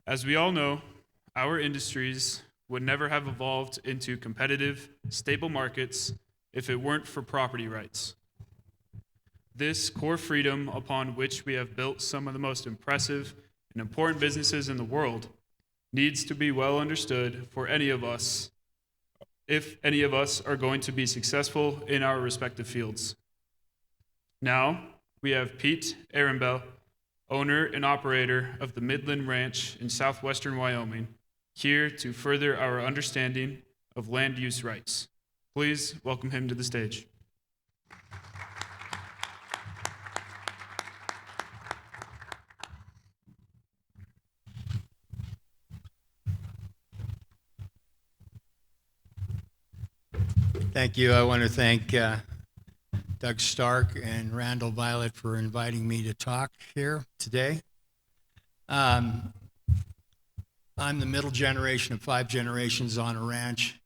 As we all know, our industries would never have evolved into competitive, stable markets if it weren't for property rights. This core freedom upon which we have built some of the most impressive and important businesses in the world needs to be well understood for any of us, if any of us are going to be successful in our respective fields. Now, we have Pete Ehrenbell, owner and operator of the Midland Ranch in southwestern Wyoming, here to further our understanding of land use rights. Please welcome him to the stage. Thank you. I want to thank Doug Stark and Randall Violet for inviting me to talk here today. I'm the middle generation of 5 generations on a ranch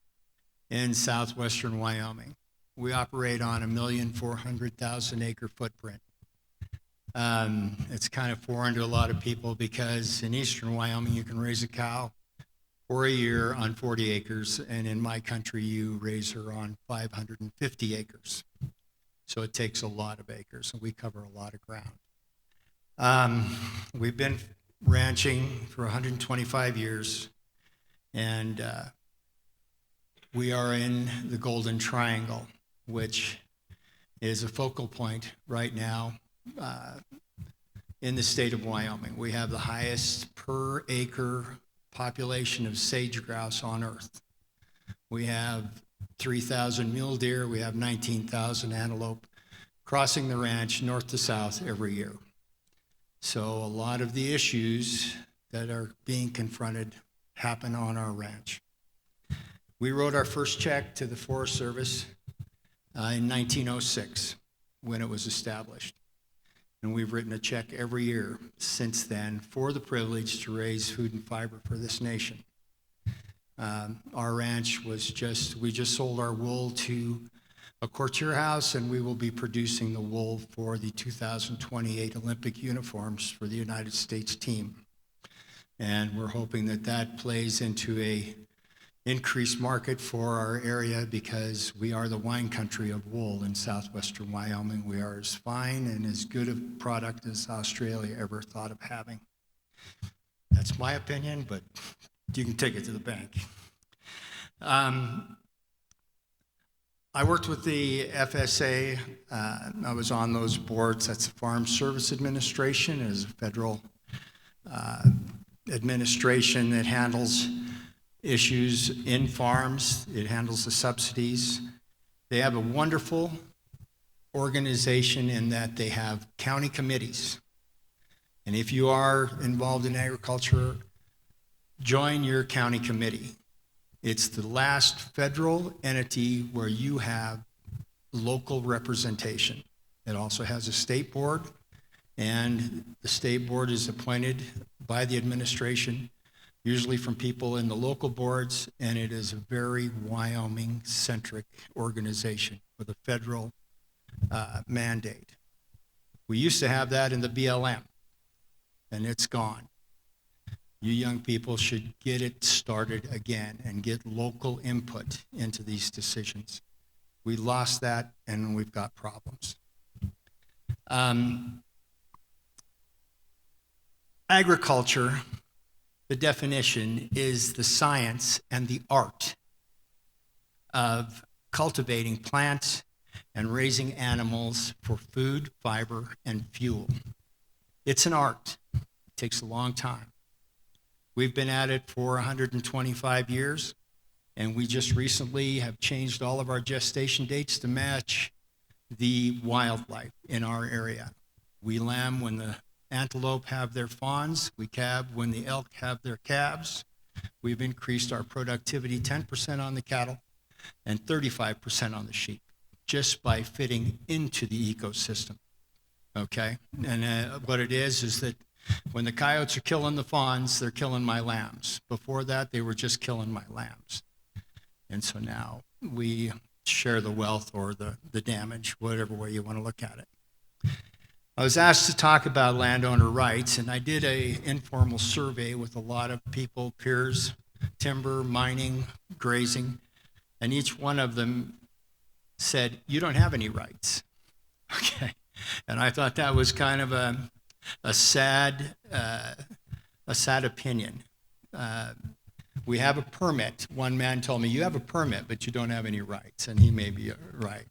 in southwestern Wyoming. We operate on a 1,400,000 acre footprint. It's kind of foreign to a lot of people because in eastern Wyoming you can raise a cow for a year on 40 acres, and in my country you raise her on 550 acres. So it takes a lot of acres, and we cover a lot of ground. We've been ranching for 125 years, and we are in the Golden Triangle, which is a focal point right now in the state of Wyoming. We have the highest per acre population of sage grouse on earth. We have 3,000 mule deer, we have 19,000 antelope crossing the ranch north to south every year. So a lot of the issues that are being confronted happen on our ranch. We wrote our first check to the Forest Service in 1906 when it was established. And we've written a check every year since then for the privilege to raise food and fiber for this nation. Our ranch we just sold our wool to a courtier house, and we will be producing the wool for the 2028 Olympic uniforms for the United States team. And we're hoping that that plays into a increased market for our area because we are the wine country of wool in southwestern Wyoming. We are as fine and as good a product as Australia ever thought of having. That's my opinion, but you can take it to the bank. I worked with the FSA. I was on those boards. That's the Farm Service Administration. It is a federal administration that handles issues in farms. It handles the subsidies. They have a wonderful organization in that they have county committees. And if you are involved in agriculture, join your county committee. It's the last federal entity where you have local representation. It also has a state board, and the state board is appointed by the administration, usually from people in the local boards, and it is a very Wyoming-centric organization with a federal mandate. We used to have that in the BLM, and it's gone. You young people should get it started again and get local input into these decisions. We lost that, and we've got problems. Agriculture, the definition is the science and the art of cultivating plants and raising animals for food, fiber, and fuel. It's an art. It takes a long time. We've been at it for 125 years, and we just recently have changed all of our gestation dates to match the wildlife in our area. We lamb when the antelope have their fawns. We calve when the elk have their calves. We've increased our productivity 10% on the cattle and 35% on the sheep, just by fitting into the ecosystem, okay? And what it is that when the coyotes are killing the fawns, they're killing my lambs. Before that, they were just killing my lambs. And so now we share the wealth or the damage, whatever way you want to look at it. I was asked to talk about landowner rights, and I did an informal survey with a lot of people, peers, timber, mining, grazing, and each one of them said, "You don't have any rights." Okay, and I thought that was kind of a sad opinion. We have a permit. One man told me, "You have a permit, but you don't have any rights," and he may be right.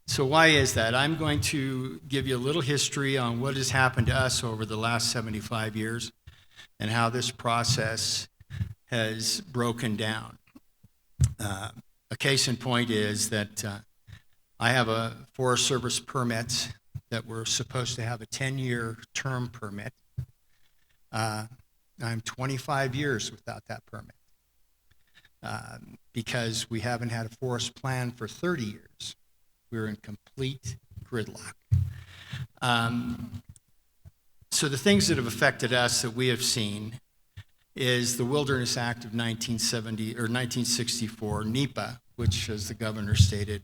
So why is that? I'm going to give you a little history on what has happened to us over the last 75 years and how this process has broken down. A case in point is that I have a Forest Service permit that we're supposed to have a 10-year term permit. I'm 25 years without that permit because we haven't had a forest plan for 30 years. We're in complete gridlock. So the things that have affected us that we have seen is the Wilderness Act of 1964, NEPA, which, as the governor stated,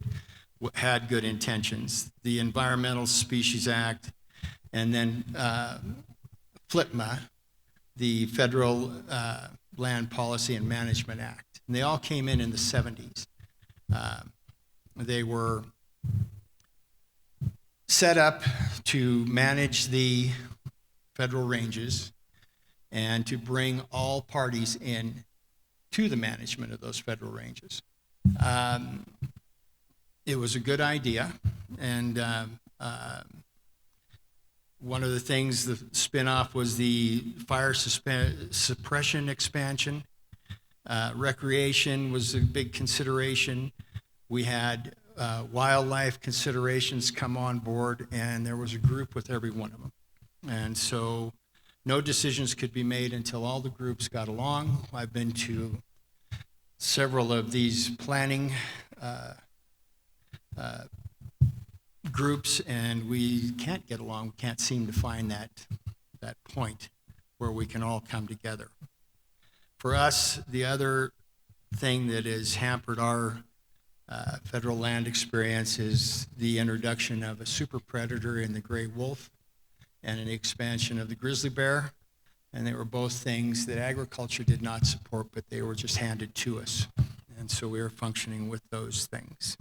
had good intentions. The Environmental Species Act, and then FLPMA, the Federal Land Policy and Management Act. And they all came in the 70s. They were set up to manage the federal ranges and to bring all parties in to the management of those federal ranges. It was a good idea, and one of the things, the spinoff was the fire suppression expansion. Recreation was a big consideration. We had wildlife considerations come on board, and there was a group with every one of them. And so no decisions could be made until all the groups got along. I've been to several of these planning groups, and we can't get along. We can't seem to find that point where we can all come together. For us, the other thing that has hampered our federal land experience is the introduction of a super predator in the gray wolf and an expansion of the grizzly bear. And they were both things that agriculture did not support, but they were just handed to us. And so we are functioning with those things.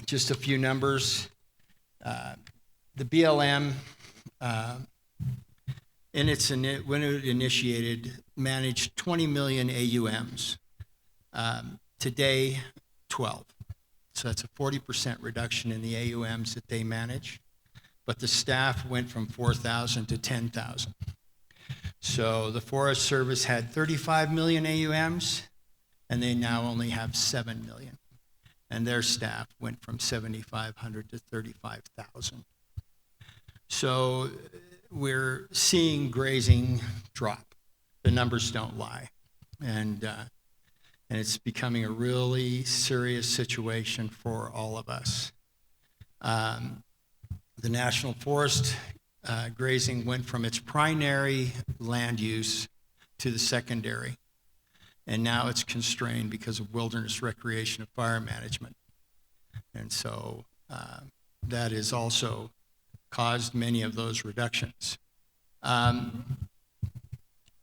Just a few numbers. The BLM, when it initiated, managed 20 million AUMs. Today, 12. So that's a 40% reduction in the AUMs that they manage. But the staff went from 4,000 to 10,000. So the Forest Service had 35 million AUMs, and they now only have 7 million. And their staff went from 7,500 to 35,000. So we're seeing grazing drop. The numbers don't lie. And it's becoming a really serious situation for all of us. The National Forest grazing went from its primary land use to the secondary, and now it's constrained because of wilderness recreation and fire management. And so that has also caused many of those reductions.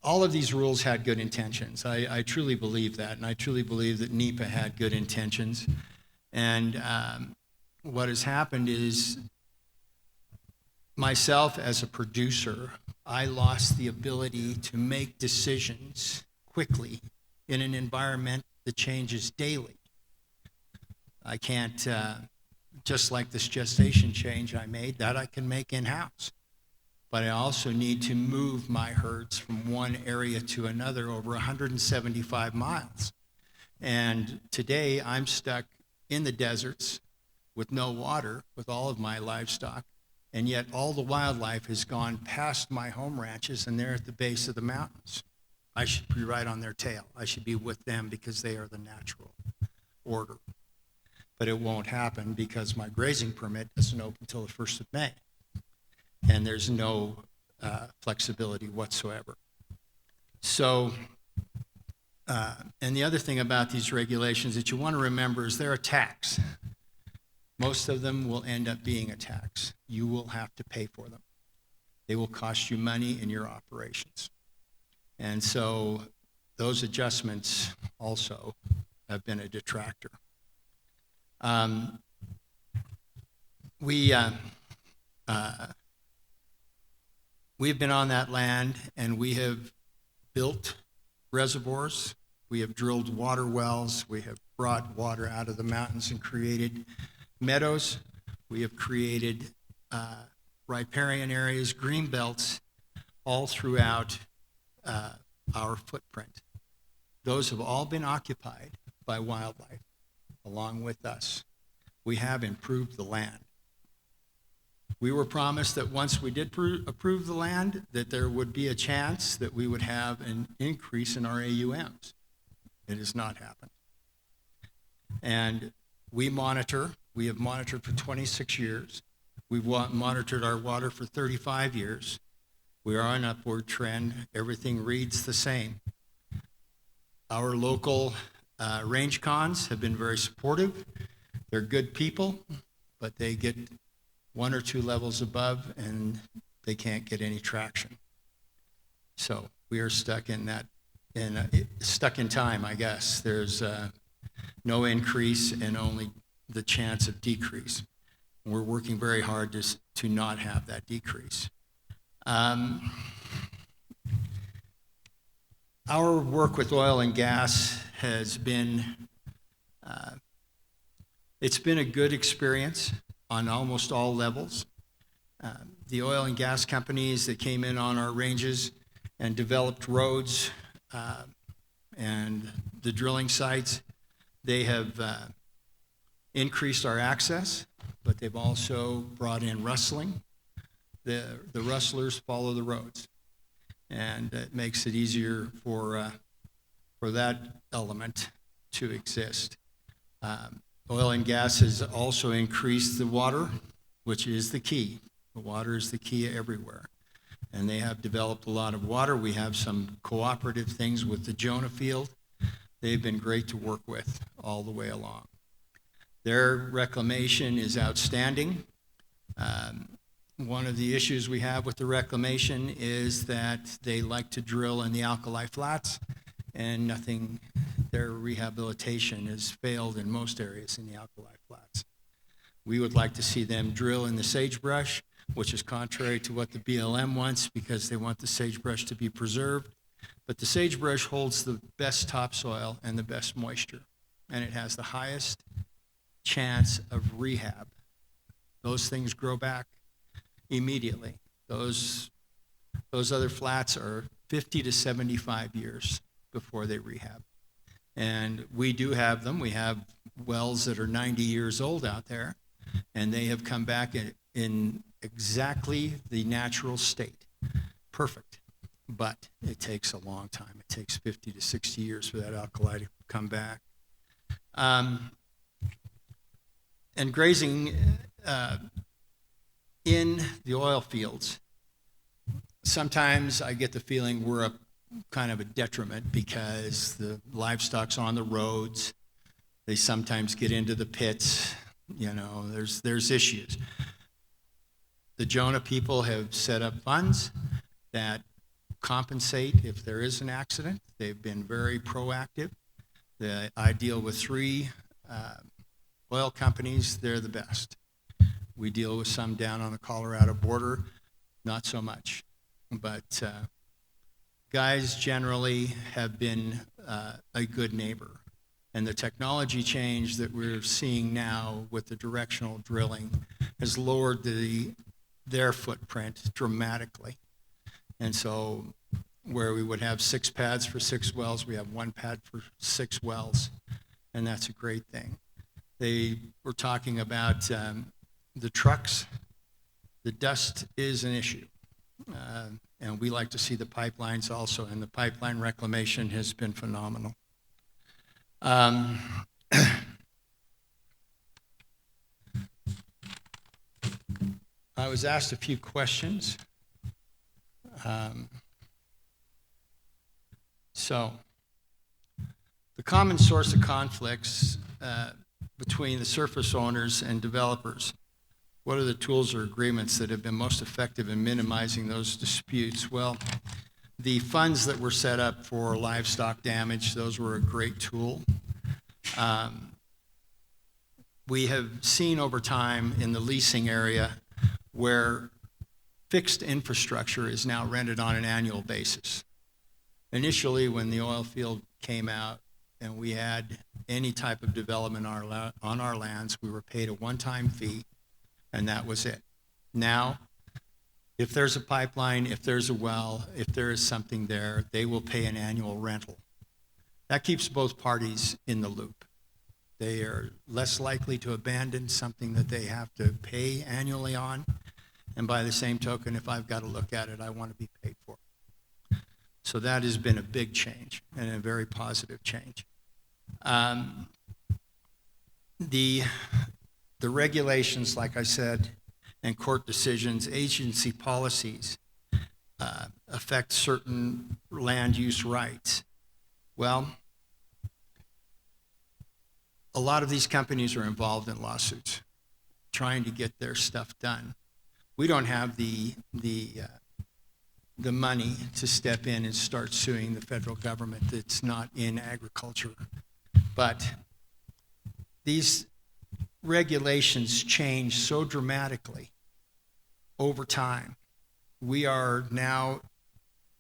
All of these rules had good intentions. I truly believe that, and I truly believe that NEPA had good intentions. And what has happened is, myself as a producer, I lost the ability to make decisions quickly in an environment that changes daily. I can't, just like this gestation change I made, that I can make in-house. But I also need to move my herds from one area to another over 175 miles. And today I'm stuck in the deserts with no water with all of my livestock, and yet all the wildlife has gone past my home ranches, and they're at the base of the mountains. I should be right on their tail. I should be with them because they are the natural order. But it won't happen because my grazing permit doesn't open until the 1st of May. And there's no flexibility whatsoever. So, and the other thing about these regulations that you want to remember is they're a tax. Most of them will end up being a tax. You will have to pay for them. They will cost you money in your operations. And so those adjustments also have been a detractor. We've been on that land, and we have built reservoirs. We have drilled water wells. We have brought water out of the mountains and created meadows. We have created riparian areas, green belts, all throughout our footprint. Those have all been occupied by wildlife along with us. We have improved the land. We were promised that once we did approve the land, that there would be a chance that we would have an increase in our AUMs. It has not happened. And we have monitored for 26 years. We've monitored our water for 35 years. We are on an upward trend. Everything reads the same. Our local range cons have been very supportive. They're good people, but they get 1 or 2 levels above and they can't get any traction. So we are stuck in that, stuck in time, I guess. There's no increase and only the chance of decrease. We're working very hard to not have that decrease. Our work with oil and gas has been, it's been a good experience on almost all levels. The oil and gas companies that came in on our ranges and developed roads and the drilling sites, they have increased our access, but they've also brought in rustling. The rustlers follow the roads, and it makes it easier for that element to exist. Oil and gas has also increased the water, which is the key. The water is the key everywhere. And they have developed a lot of water. We have some cooperative things with the Jonah field. They've been great to work with all the way along. Their reclamation is outstanding. One of the issues we have with the reclamation is that they like to drill in the alkali flats, and their rehabilitation has failed in most areas in the alkali flats. We would like to see them drill in the sagebrush, which is contrary to what the BLM wants because they want the sagebrush to be preserved. But the sagebrush holds the best topsoil and the best moisture, and it has the highest chance of rehab. Those things grow back immediately. Those other flats are 50 to 75 years before they rehab. And we do have them. We have wells that are 90 years old out there, and they have come back in exactly the natural state. Perfect. But it takes a long time. It takes 50 to 60 years for that alkali to come back. And grazing in the oil fields, sometimes I get the feeling we're a kind of a detriment because the livestock's on the roads. They sometimes get into the pits. You know, there's issues. The Jonah people have set up funds that compensate if there is an accident. They've been very proactive. I deal with 3 oil companies. They're the best. We deal with some down on the Colorado border, not so much. But guys generally have been a good neighbor. And the technology change that we're seeing now with the directional drilling has lowered their footprint dramatically. And so where we would have 6 pads for 6 wells, we have 1 pad for 6 wells. And that's a great thing. They were talking about the trucks. The dust is an issue. And we like to see the pipelines also, and the pipeline reclamation has been phenomenal. I was asked a few questions. So, the common source of conflicts between the surface owners and developers. What are the tools or agreements that have been most effective in minimizing those disputes? Well, the funds that were set up for livestock damage, those were a great tool. We have seen over time in the leasing area where fixed infrastructure is now rented on an annual basis. Initially, when the oil field came out and we had any type of development on our lands, we were paid a one-time fee, and that was it. Now, if there's a pipeline, if there's a well, if there is something there, they will pay an annual rental. That keeps both parties in the loop. They are less likely to abandon something that they have to pay annually on. And by the same token, if I've got to look at it, I want to be paid for it. So that has been a big change and a very positive change. The regulations, like I said, and court decisions, agency policies affect certain land use rights. Well, a lot of these companies are involved in lawsuits, trying to get their stuff done. We don't have the money to step in and start suing the federal government that's not in agriculture. But these regulations change so dramatically over time. We are now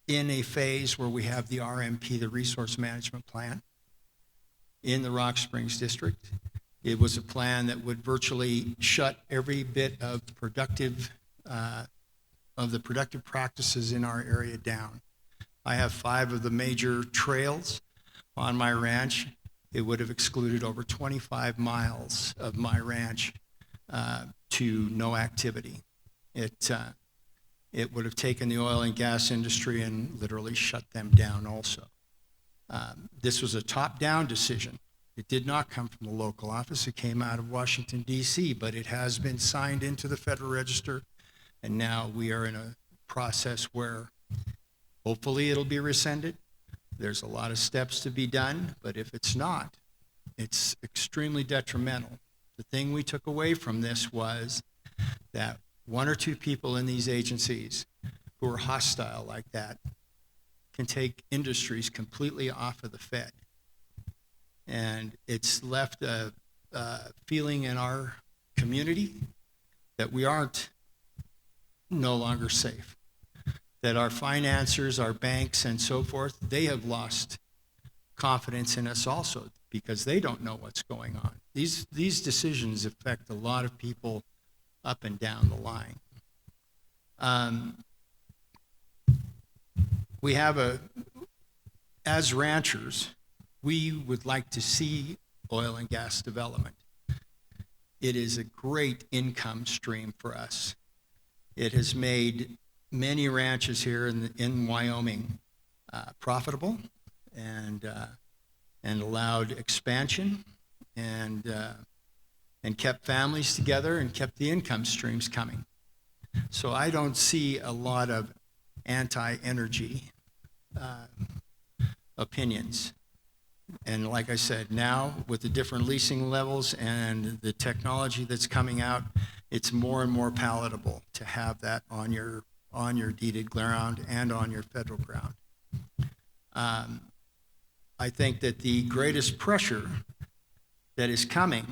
in a phase where we have the RMP, the Resource Management Plan, in the Rock Springs District. It was a plan that would virtually shut every bit of the productive practices in our area down. I have 5 of the major trails on my ranch. It would have excluded over 25 miles of my ranch to no activity. It would have taken the oil and gas industry and literally shut them down also. This was a top-down decision. It did not come from the local office. It came out of Washington, D.C., but it has been signed into the Federal Register, and now we are in a process where hopefully it'll be rescinded. There's a lot of steps to be done, but if it's not, it's extremely detrimental. The thing we took away from this was that 1 or 2 people in these agencies who are hostile like that can take industries completely off of the Fed. And it's left a feeling in our community that we aren't no longer safe, that our financiers, our banks, and so forth, they have lost confidence in us also because they don't know what's going on. These decisions affect a lot of people up and down the line. We have as ranchers, we would like to see oil and gas development. It is a great income stream for us. It has made many ranches here in Wyoming profitable and allowed expansion and kept families together and kept the income streams coming. So I don't see a lot of anti-energy opinions. And like I said, now with the different leasing levels and the technology that's coming out, it's more and more palatable to have that on your deeded ground and on your federal ground. I think that the greatest pressure that is coming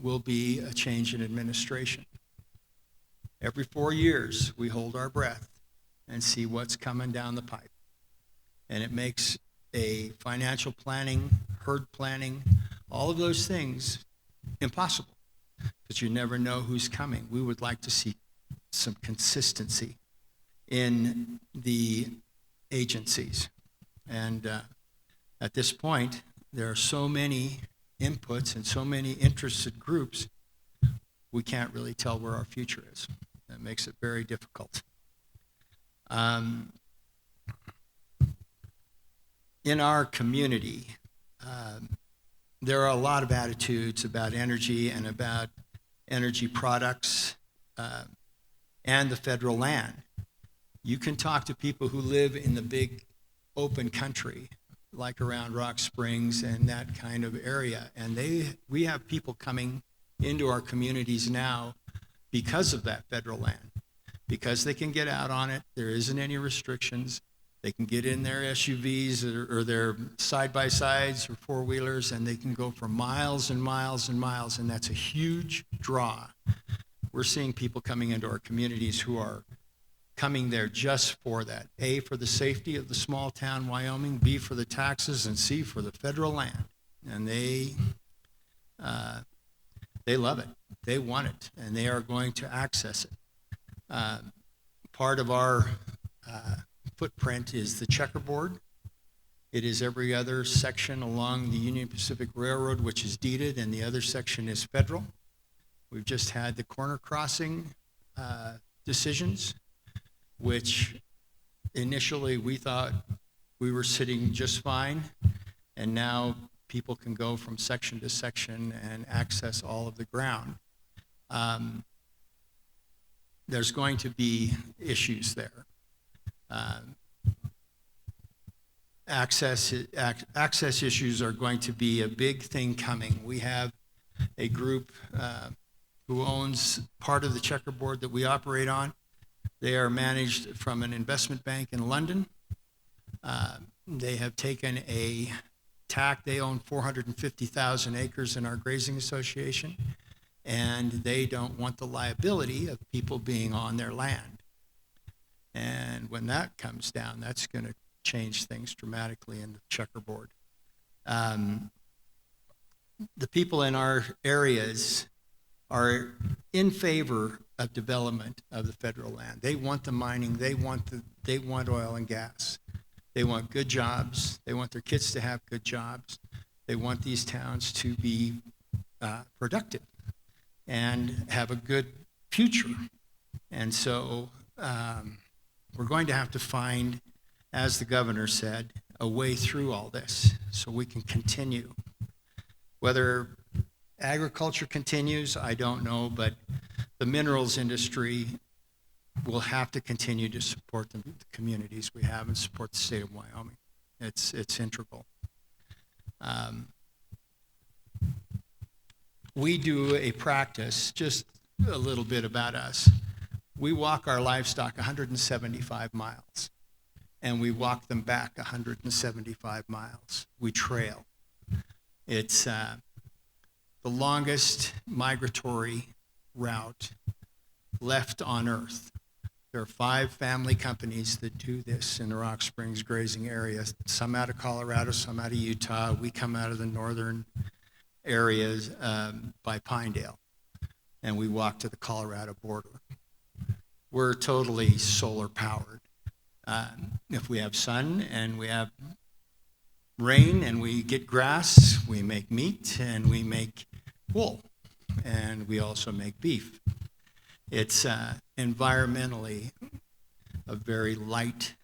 will be a change in administration. Every 4 years, we hold our breath and see what's coming down the pipe. And it makes a financial planning, herd planning, all of those things impossible because you never know who's coming. We would like to see some consistency in the agencies. And at this point, there are so many inputs and so many interested groups, we can't really tell where our future is. That makes it very difficult. In our community, there are a lot of attitudes about energy and about energy products and the federal land. You can talk to people who live in the big open country like around Rock Springs and that kind of area. And we have people coming into our communities now because of that federal land, because they can get out on it. There isn't any restrictions. They can get in their SUVs or their side-by-sides or four-wheelers, and they can go for miles and miles and miles, and that's a huge draw. We're seeing people coming into our communities who are coming there just for that. A, for the safety of the small town Wyoming, B, for the taxes, and C, for the federal land. And they love it. They want it, and they are going to access it. Part of our footprint is the checkerboard. It is every other section along the Union Pacific Railroad, which is deeded, and the other section is federal. We've just had the corner crossing decisions, which initially we thought we were sitting just fine, and now people can go from section to section and access all of the ground. There's going to be issues there. Access issues are going to be a big thing coming. We have a group who owns part of the checkerboard that we operate on. They are managed from an investment bank in London. They have taken a tack. They own 450,000 acres in our grazing association, and they don't want the liability of people being on their land. And when that comes down, that's going to change things dramatically in the checkerboard. The people in our areas are in favor of development of the federal land. They want the mining. They want oil and gas. They want good jobs. They want their kids to have good jobs. They want these towns to be productive and have a good future. And so we're going to have to find, as the governor said, a way through all this so we can continue. Whether agriculture continues, I don't know, but the minerals industry will have to continue to support the communities we have and support the state of Wyoming. It's integral. We do a practice, just a little bit about us. We walk our livestock 175 miles, and we walk them back 175 miles. We trail. It's the longest migratory route left on Earth. There are 5 family companies that do this in the Rock Springs grazing area, some out of Colorado, some out of Utah. We come out of the northern areas by Pinedale, and we walk to the Colorado border. We're totally solar powered. If we have sun and we have rain and we get grass, we make meat and we make wool, and we also make beef. It's environmentally a very light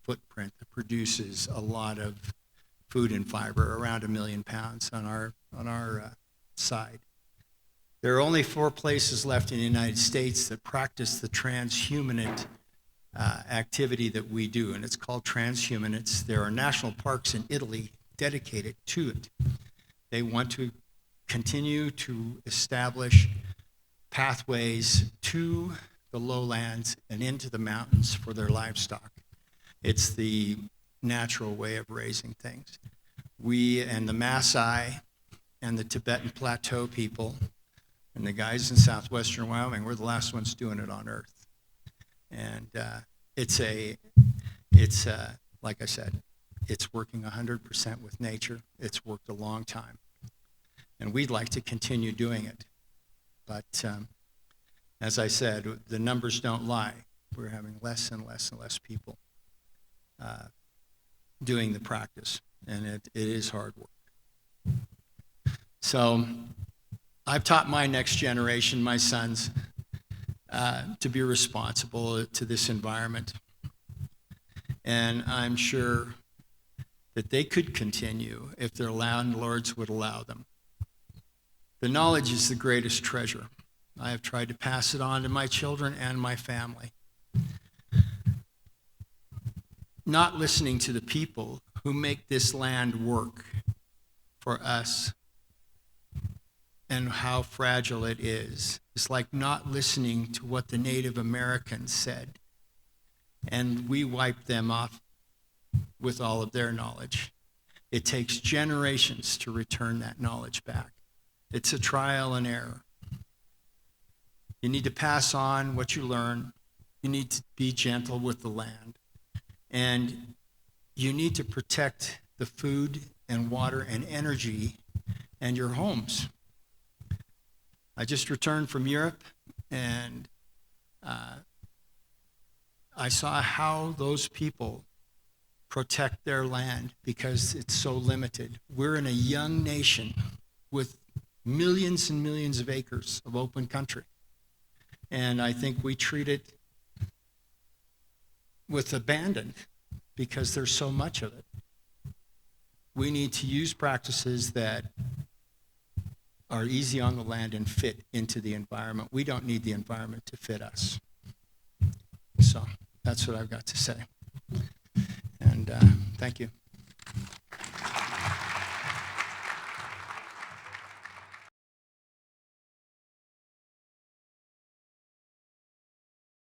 footprint that produces a lot of food and fiber, around 1 million pounds on our side. There are only 4 places left in the United States that practice the transhumanist activity that we do, and it's called transhumanists. There are national parks in Italy dedicated to it. They want to continue to establish pathways to the lowlands and into the mountains for their livestock. It's the natural way of raising things. We and the Maasai and the Tibetan Plateau people and the guys in southwestern Wyoming, we're the last ones doing it on Earth. And it's like I said, it's working 100% with nature. It's worked a long time. And we'd like to continue doing it. But as I said, the numbers don't lie. We're having less and less and less people doing the practice, and it is hard work. So I've taught my next generation, my sons, to be responsible to this environment. And I'm sure that they could continue if their landlords would allow them. The knowledge is the greatest treasure. I have tried to pass it on to my children and my family. Not listening to the people who make this land work for us and how fragile it is. It's like not listening to what the Native Americans said, and we wiped them off with all of their knowledge. It takes generations to return that knowledge back. It's a trial and error. You need to pass on what you learn. You need to be gentle with the land. And you need to protect the food and water and energy and your homes. I just returned from Europe, and I saw how those people protect their land because it's so limited. We're in a young nation with millions and millions of acres of open country. And I think we treat it with abandon because there's so much of it. We need to use practices that are easy on the land and fit into the environment. We don't need the environment to fit us. So that's what I've got to say. And thank you.